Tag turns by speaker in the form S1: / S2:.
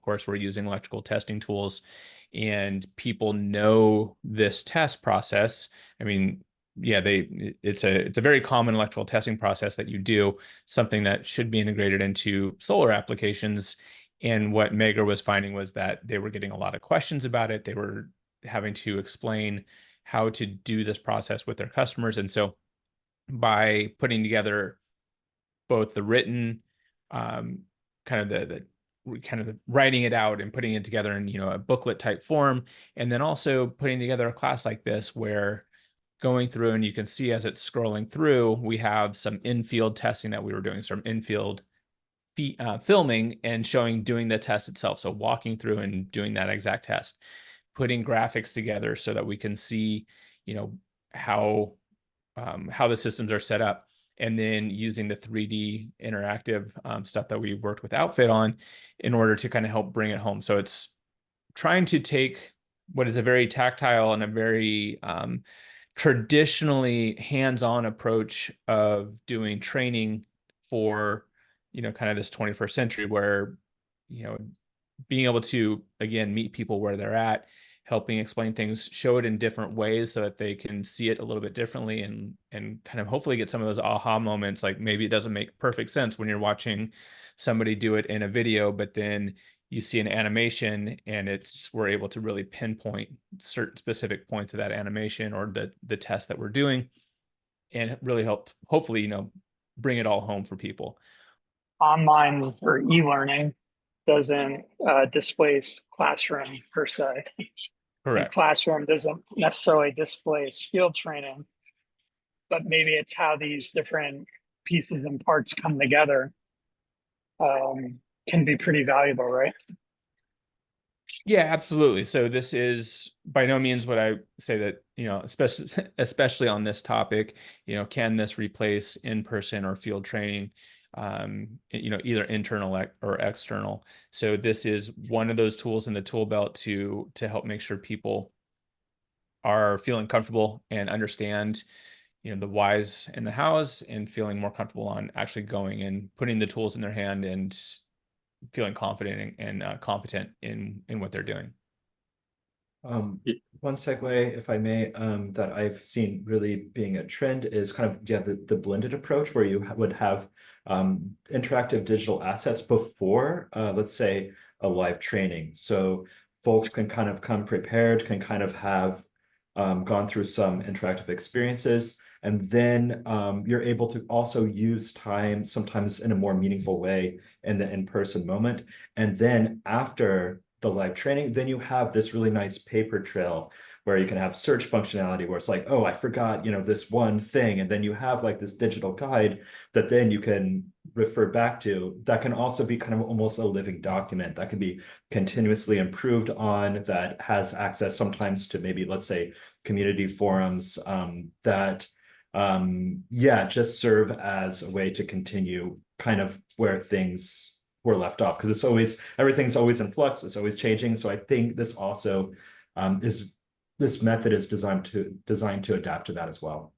S1: course, we're using electrical testing tools, and people know this test process. I mean, yeah, it's a very common electrical testing process that you do, something that should be integrated into solar applications. And what Megger was finding was that they were getting a lot of questions about it. They were having to explain how to do this process with their customers. And so by putting together both the written, kind of the writing it out and putting it together in, a booklet type form, and then also putting together a class like this where going through, and you can see as it's scrolling through, we have some in-field testing that we were doing, some in-field filming and doing the test itself. So walking through and doing that exact test, putting graphics together so that we can see, how the systems are set up, and then using the 3D interactive stuff that we worked with Outfit on in order to kind of help bring it home. So it's trying to take what is a very tactile and a very traditionally hands-on approach of doing training for, kind of this 21st century where, being able to, again, meet people where they're at, helping explain things, show it in different ways so that they can see it a little bit differently, and kind of hopefully get some of those aha moments. Like maybe it doesn't make perfect sense when you're watching somebody do it in a video, but then you see an animation and we're able to really pinpoint certain specific points of that animation or the test that we're doing, and really hopefully, bring it all home for people.
S2: Online or e-learning doesn't displace classroom per se.
S1: Correct.
S2: And classroom doesn't necessarily displace field training, but maybe it's how these different pieces and parts come together can be pretty valuable, right?
S1: Yeah, absolutely. So this is by no means what I say that, especially on this topic, can this replace in-person or field training, either internal or external. So this is one of those tools in the tool belt to help make sure people are feeling comfortable and understand, the whys and the hows, and feeling more comfortable on actually going and putting the tools in their hand and feeling confident and competent in what they're doing.
S3: One segue, if I may, that I've seen really being a trend is kind of the blended approach where you would have interactive digital assets before, let's say, a live training. So folks can kind of come prepared, can kind of have gone through some interactive experiences, and then you're able to also use time sometimes in a more meaningful way in the in-person moment. And then after the live training, then you have this really nice paper trail where you can have search functionality where it's like, oh, I forgot, this one thing. And then you have like this digital guide that then you can refer back to, that can also be kind of almost a living document that can be continuously improved on, that has access sometimes to maybe, let's say, community forums that just serve as a way to continue kind of where things were left off, because everything's always in flux, it's always changing. So I think this also this method is designed to adapt to that as well.